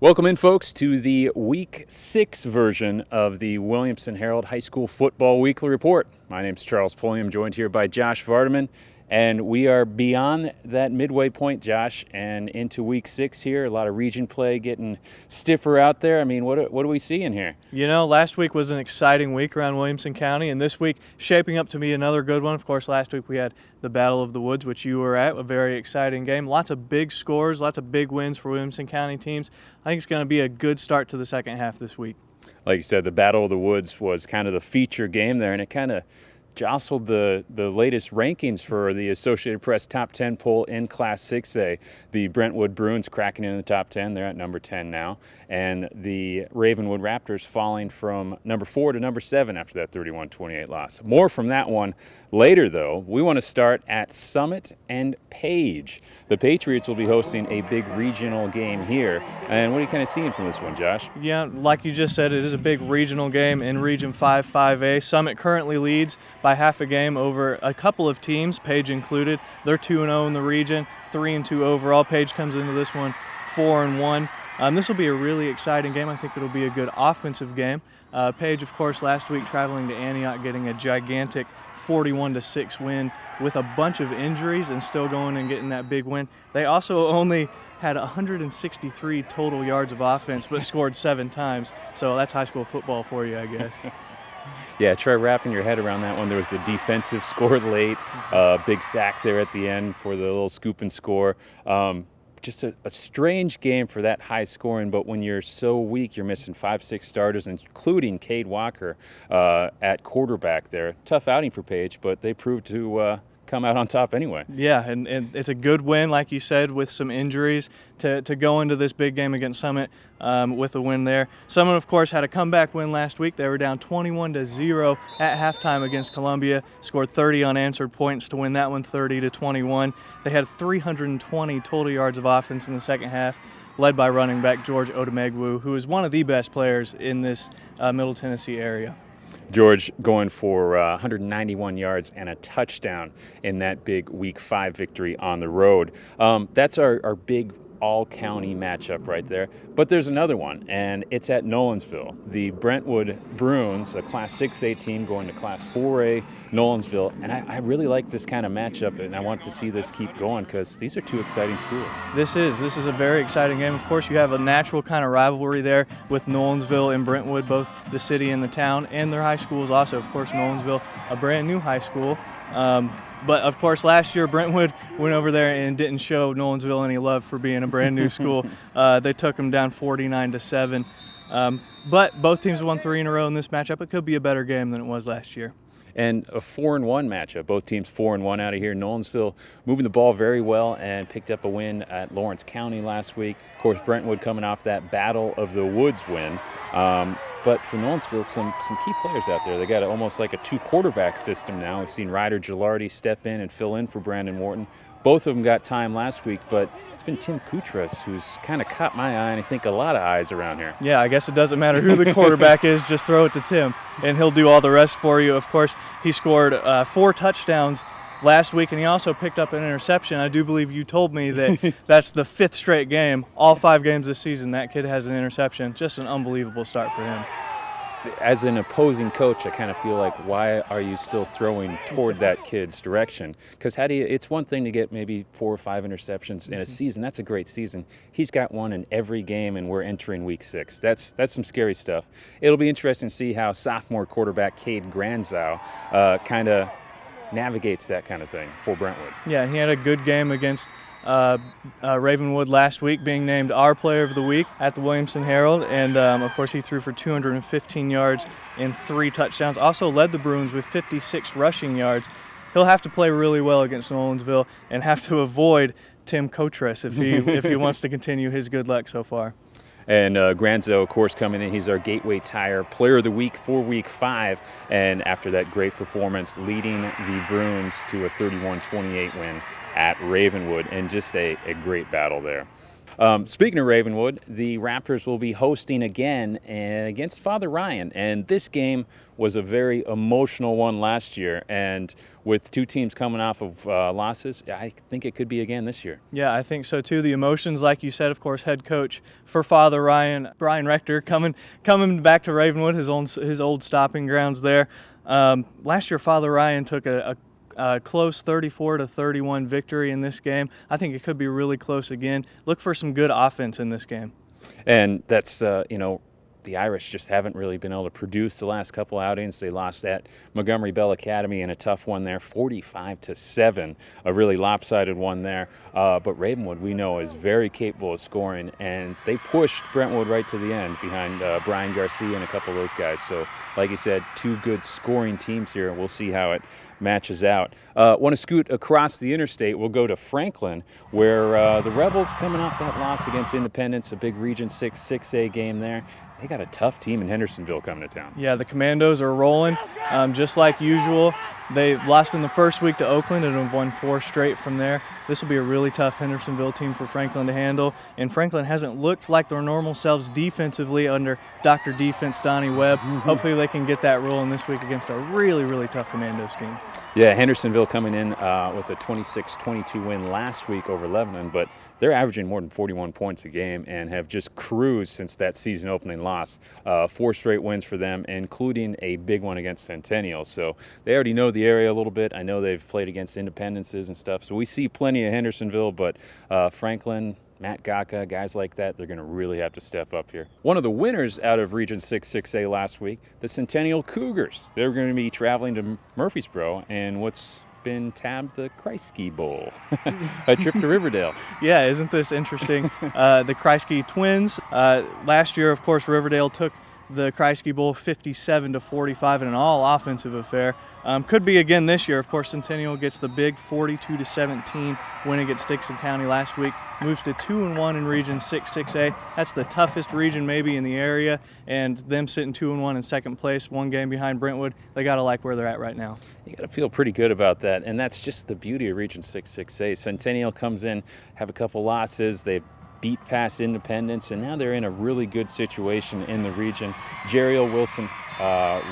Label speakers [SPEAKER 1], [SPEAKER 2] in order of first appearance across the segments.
[SPEAKER 1] Welcome in, folks, to the Week 6 version of the Williamson Herald High School Football Weekly Report. My name is Charles Pulliam, joined here by Josh Vardaman, and we are beyond that midway point, Josh, and into Week 6 here. A lot of region play getting stiffer out there. I mean, what do we see in here?
[SPEAKER 2] You know, last week was an exciting week around Williamson County, and this week shaping up to be another good one. Of course, last week we had the Battle of the Woods, which you were at, a very exciting game. Lots of big scores, lots of big wins for Williamson County teams. I think it's going to be a good start to the second half this week.
[SPEAKER 1] Like you said, the Battle of the Woods was kind of the feature game there, and it kind of jostled the latest rankings for the Associated Press Top 10 poll in Class 6A. The Brentwood Bruins cracking in the top 10. They're at number 10 now. And the Ravenwood Raptors falling from number 4 to number 7 after that 31-28 loss. More from that one later, though. We want to start at Summit and Page. The Patriots will be hosting a big regional game here. And what are you kind of seeing from this one, Josh?
[SPEAKER 2] Yeah, like you just said, it is a big regional game in Region 5, 5A. Summit currently leads by half a game over a couple of teams, Page included. They're 2-0 in the region, 3-2 overall. Page comes into this one 4-1. This will be a really exciting game. I think it'll be a good offensive game. Page, of course, last week traveling to Antioch, getting a gigantic 41-6 win with a bunch of injuries and still going and getting that big win. They also only had 163 total yards of offense, but scored 7 times. So that's high school football for you, I guess.
[SPEAKER 1] Yeah, try wrapping your head around that one. There was the defensive score late, big sack there at the end for the little scoop and score. Just a strange game for that high scoring, but when you're so weak, you're missing 5-6 starters, including Cade Walker at quarterback there. Tough outing for Page, but they proved to come out on top anyway.
[SPEAKER 2] Yeah, and it's a good win, like you said, with some injuries to go into this big game against Summit with a win there. Summit, of course, had a comeback win last week. They were down 21-0 at halftime against Columbia, scored 30 unanswered points to win that one 30-21. They had 320 total yards of offense in the second half, led by running back George Odemegwu, who is one of the best players in this Middle Tennessee area.
[SPEAKER 1] George going for 191 yards and a touchdown in that big Week 5 victory on the road. That's our big all-county matchup right there. But there's another one, and it's at Nolensville. The Brentwood Bruins, a Class 6A team going to Class 4A Nolensville. And I really like this kind of matchup, and I want to see this keep going because these are two exciting schools.
[SPEAKER 2] This is a very exciting game. Of course, you have a natural kind of rivalry there with Nolensville and Brentwood, both the city and the town, and their high schools also. Of course, Nolensville, a brand new high school. But, of course, last year Brentwood went over there and didn't show Nolensville any love for being a brand new school. They took them down 49-7. But both teams won 3 in a row in this matchup. It could be a better game than it was last year.
[SPEAKER 1] And a 4-1 matchup. Both teams 4-1 out of here. Nolensville moving the ball very well and picked up a win at Lawrence County last week. Of course, Brentwood coming off that Battle of the Woods win. But for Nolensville, some key players out there. They got almost like a 2-quarterback system now. We've seen Ryder Gilardi step in and fill in for Brandon Wharton. Both of them got time last week, but it's been Tim Kutras who's kind of caught my eye, and I think a lot of eyes around here.
[SPEAKER 2] Yeah, I guess it doesn't matter who the quarterback is, just throw it to Tim, and he'll do all the rest for you. Of course, he scored 4 touchdowns last week, and he also picked up an interception. I do believe you told me that that's the 5th straight game. All 5 games this season, that kid has an interception. Just an unbelievable start for him.
[SPEAKER 1] As an opposing coach, I kind of feel like, why are you still throwing toward that kid's direction? Because it's one thing to get maybe 4 or 5 interceptions in a season. That's a great season. He's got one in every game, and we're entering Week 6. That's some scary stuff. It'll be interesting to see how sophomore quarterback Cade Granzow kind of navigates that kind of thing for Brentwood.
[SPEAKER 2] Yeah, he had a good game against Ravenwood last week, being named our player of the week at the Williamson Herald, and of course he threw for 215 yards and 3 touchdowns. Also led the Bruins with 56 rushing yards. He'll have to play really well against Nolensville and have to avoid Tim Kutras if he wants to continue his good luck so far.
[SPEAKER 1] And Granzo, of course, coming in. He's our Gateway Tire Player of the Week for Week 5. And after that great performance, leading the Bruins to a 31-28 win at Ravenwood, and just a great battle there. Speaking of Ravenwood, the Raptors will be hosting again against Father Ryan, and this game was a very emotional one last year, and with two teams coming off of losses, I think it could be again this year.
[SPEAKER 2] Yeah, I think so too. The emotions, like you said, of course, head coach for Father Ryan, Brian Rector, coming back to Ravenwood, his old stopping grounds there. Last year, Father Ryan took a close 34-31 victory in this game. I think it could be really close again. Look for some good offense in this game.
[SPEAKER 1] And that's, the Irish just haven't really been able to produce the last couple outings. They lost at Montgomery Bell Academy in a tough one there, 45-7, a really lopsided one there. But Ravenwood, we know, is very capable of scoring, and they pushed Brentwood right to the end behind Brian Garcia and a couple of those guys. So, like you said, two good scoring teams here. We'll see how it matches out. Want to scoot across the interstate, we'll go to Franklin, where the Rebels, coming off that loss against Independence, a big Region 6 6A game there. They got a tough team in Hendersonville coming to town.
[SPEAKER 2] Yeah, the Commandos are rolling, just like usual. They lost in the first week to Oakland and have won 4 straight from there. This will be a really tough Hendersonville team for Franklin to handle, and Franklin hasn't looked like their normal selves defensively under Dr. Defense Donnie Webb. Hopefully they can get that rolling this week against a really, really tough Commandos team.
[SPEAKER 1] Yeah, Hendersonville coming in with a 26-22 win last week over Lebanon, but they're averaging more than 41 points a game and have just cruised since that season opening loss. 4 straight wins for them, including a big one against Centennial. So they already know the area a little bit. I know they've played against Independences and stuff. So we see plenty of Hendersonville, but Franklin, Matt Gaka, guys like that, they're going to really have to step up here. One of the winners out of Region 6 6A last week, the Centennial Cougars. They're going to be traveling to Murfreesboro and what's been tabbed the Kreisky Bowl, a trip to Riverdale.
[SPEAKER 2] Yeah, isn't this interesting? The Kreisky twins. Last year, of course, Riverdale took the Kreisky Bowl 57-45 in an all-offensive affair. Could be again this year. Of course, Centennial gets the big 42-17 win against Dixon County last week. Moves to 2-1 in Region 6 6A. That's the toughest region maybe in the area, and them sitting 2-1 in second place, 1 game behind Brentwood. They got to like where they're at right now.
[SPEAKER 1] You got to feel pretty good about that, and that's just the beauty of Region 6 6A. Centennial comes in, have a couple losses. They beat past Independence, and now they're in a really good situation in the region. Jeriel Wilson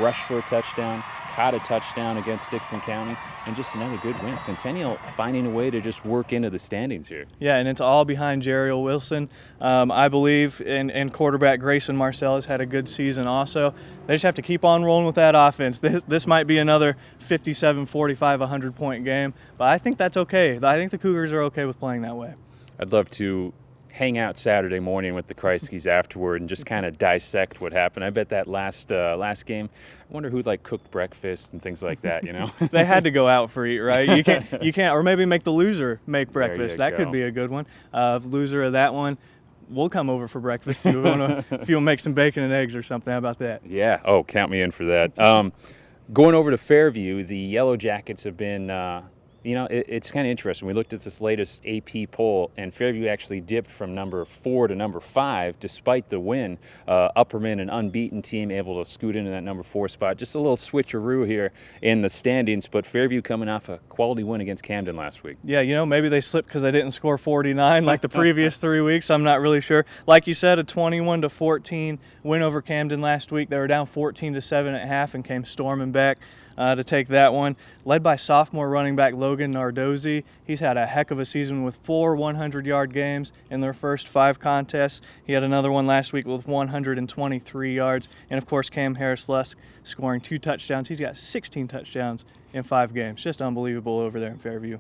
[SPEAKER 1] rushed for a touchdown, caught a touchdown against Dixon County, and just another good win. Centennial finding a way to just work into the standings here.
[SPEAKER 2] Yeah, and it's all behind Jeriel Wilson. I believe, and quarterback Grayson Marcellus had a good season also. They just have to keep on rolling with that offense. This might be another 57-45, 100-point game, but I think that's okay. I think the Cougars are okay with playing that way.
[SPEAKER 1] I'd love to hang out Saturday morning with the Kreiskys afterward and just kind of dissect what happened. I bet that last game, I wonder who cooked breakfast and things like that, you know?
[SPEAKER 2] They had to go out for eat, right? You can't, or maybe make the loser make breakfast. That could be a good one. Loser of that one, we'll come over for breakfast too. If you'll make some bacon and eggs or something, how about that?
[SPEAKER 1] Yeah, count me in for that. Going over to Fairview, the Yellow Jackets have been it's kind of interesting. We looked at this latest AP poll, and Fairview actually dipped from number 4 to number 5 despite the win. Upperman, an unbeaten team, able to scoot into that number 4 spot. Just a little switcheroo here in the standings, but Fairview coming off a quality win against Camden last week.
[SPEAKER 2] Yeah, maybe they slipped because they didn't score 49 like the previous 3 weeks. I'm not really sure. Like you said, a 21-14 win over Camden last week. They were down 14-7 at half and came storming back to take that one. Led by sophomore running back Logan Nardozzi. He's had a heck of a season with 4 100-yard games in their first 5 contests. He had another one last week with 123 yards. And, of course, Cam Harris-Lusk scoring 2 touchdowns. He's got 16 touchdowns in 5 games. Just unbelievable over there in Fairview.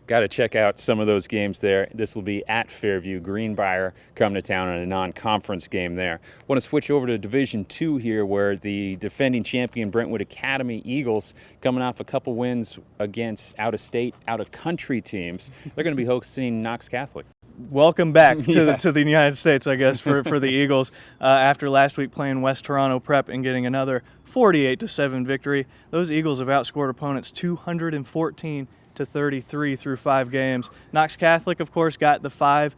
[SPEAKER 1] Got to check out some of those games there. This will be at Fairview. Greenbrier coming to town in a non-conference game there. Want to switch over to Division II here, where the defending champion Brentwood Academy Eagles, coming off a couple wins against out-of-state, out-of-country teams, they're going to be hosting Knox Catholic.
[SPEAKER 2] Welcome back to the United States, I guess, for the Eagles. After last week playing West Toronto Prep and getting another 48-7 victory, those Eagles have outscored opponents 214-33 through 5 games. Knox Catholic, of course, got the Class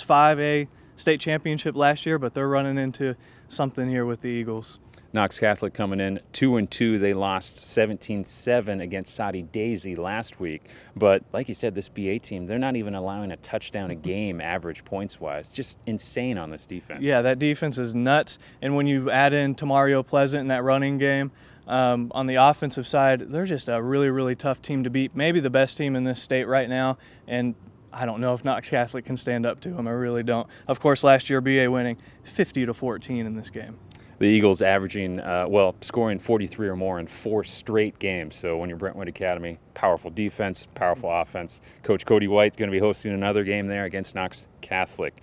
[SPEAKER 2] 5A state championship last year, but they're running into something here with the Eagles.
[SPEAKER 1] Knox Catholic coming in 2-2. They lost 17-7 against Soddy Daisy last week. But like you said, this BA team, they're not even allowing a touchdown a game average points-wise. Just insane on this defense.
[SPEAKER 2] Yeah, that defense is nuts. And when you add in Tamario Pleasant in that running game, on the offensive side, they're just a really, really tough team to beat. Maybe the best team in this state right now. And I don't know if Knox Catholic can stand up to them. I really don't. Of course, last year BA winning 50-14 in this game.
[SPEAKER 1] The Eagles averaging, scoring 43 or more in 4 straight games. So when you're Brentwood Academy, powerful defense, powerful offense. Coach Cody White's going to be hosting another game there against Knox Catholic.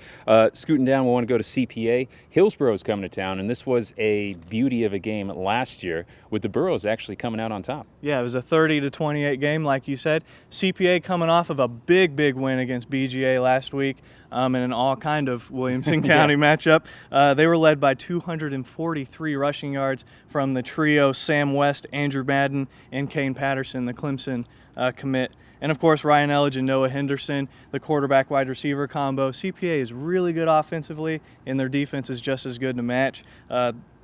[SPEAKER 1] Scooting down, we want to go to CPA. Hillsboro's coming to town, and this was a beauty of a game last year with the Burros actually coming out on top.
[SPEAKER 2] Yeah, it was a 30-28 game, like you said. CPA coming off of a big, big win against BGA last week in an all kind of Williamson County matchup. They were led by 243 rushing yards from the trio Sam West, Andrew Madden, and Kane Patterson, the Clemson commit. And of course, Ryan Elledge and Noah Henderson, the quarterback wide receiver combo. CPA is really good offensively, and their defense is just as good to match.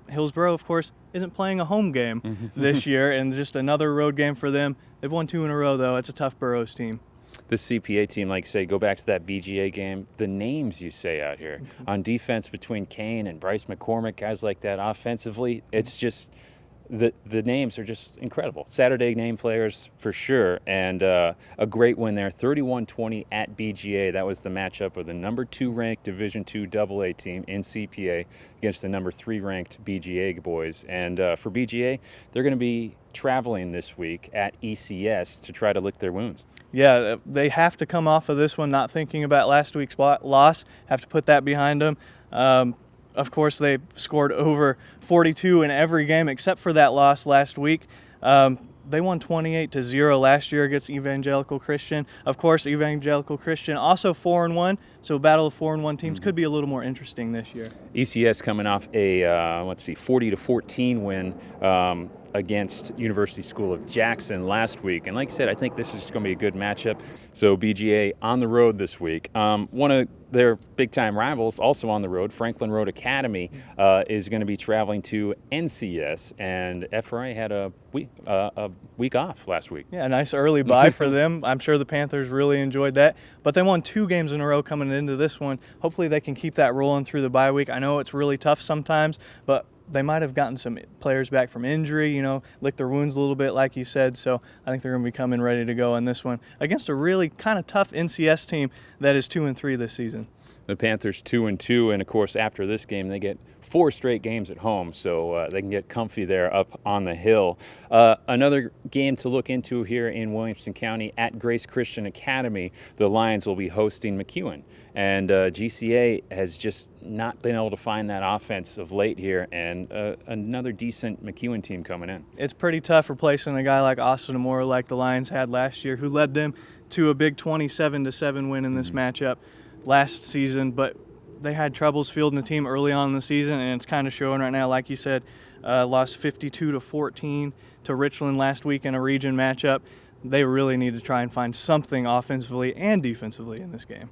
[SPEAKER 2] Hillsboro, of course, isn't playing a home game this year, and just another road game for them. They've won 2 in a row, though. It's a tough Burros team.
[SPEAKER 1] This CPA team, like you say, go back to that BGA game, the names you say out here. On defense between Kane and Bryce McCormick, guys like that, offensively, it's just the names are just incredible. Saturday name players for sure, and a great win there, 31-20 at BGA. That was the matchup of the number 2 ranked Division II AA team in CPA against the number 3 ranked BGA boys. And for BGA, they're going to be traveling this week at ECS to try to lick their wounds.
[SPEAKER 2] Yeah, they have to come off of this one not thinking about last week's loss, have to put that behind them. Of course, they scored over 42 in every game except for that loss last week. They won 28-0 last year against Evangelical Christian. Of course, Evangelical Christian also 4-1, so a battle of 4-1 teams could be a little more interesting this year.
[SPEAKER 1] ECS coming off a 40-14 win against University School of Jackson last week. And like I said, I think this is going to be a good matchup. So BGA on the road this week. One of their big-time rivals also on the road, Franklin Road Academy, is going to be traveling to NCS. And FRA had a week off last week.
[SPEAKER 2] Yeah, a nice early bye for them. I'm sure the Panthers really enjoyed that. But they won 2 games in a row coming into this one. Hopefully they can keep that rolling through the bye week. I know it's really tough sometimes, but they might have gotten some players back from injury, licked their wounds a little bit, like you said. So I think they're going to be coming ready to go in this one against a really kind of tough NCS team that is 2-3 this season.
[SPEAKER 1] The Panthers 2-2, and of course after this game they get 4 straight games at home, so they can get comfy there up on the hill. Another game to look into here in Williamson County at Grace Christian Academy. The Lions will be hosting McEwen, and GCA has just not been able to find that offense of late here, and another decent McEwen team coming in.
[SPEAKER 2] It's pretty tough replacing a guy like Austin Amora like the Lions had last year, who led them to a big 27-7 win in this matchup last season, but they had troubles fielding the team early on in the season, and it's kind of showing right now. Like you said, lost 52-14 to Richland last week in a region matchup. They really need to try and find something offensively and defensively in this game.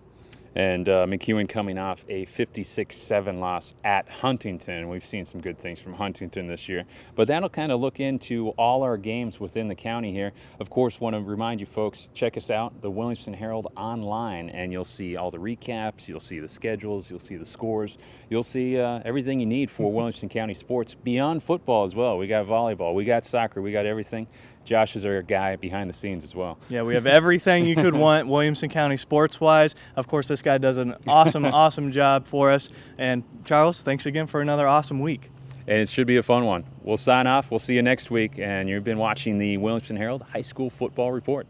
[SPEAKER 1] And McEwen coming off a 56-7 loss at Huntington. We've seen some good things from Huntington this year. But that'll kind of look into all our games within the county here. Of course, want to remind you folks, check us out, the Williamson Herald online, and you'll see all the recaps, you'll see the schedules, you'll see the scores, you'll see everything you need for Williamson County sports beyond football as well. We got volleyball, we got soccer, we got everything. Josh is our guy behind the scenes as well.
[SPEAKER 2] Yeah, we have everything you could want Williamson County sports-wise. Of course, this guy does an awesome, awesome job for us. And Charles, thanks again for another awesome week.
[SPEAKER 1] And it should be a fun one. We'll sign off. We'll see you next week. And you've been watching the Williamson Herald High School Football Report.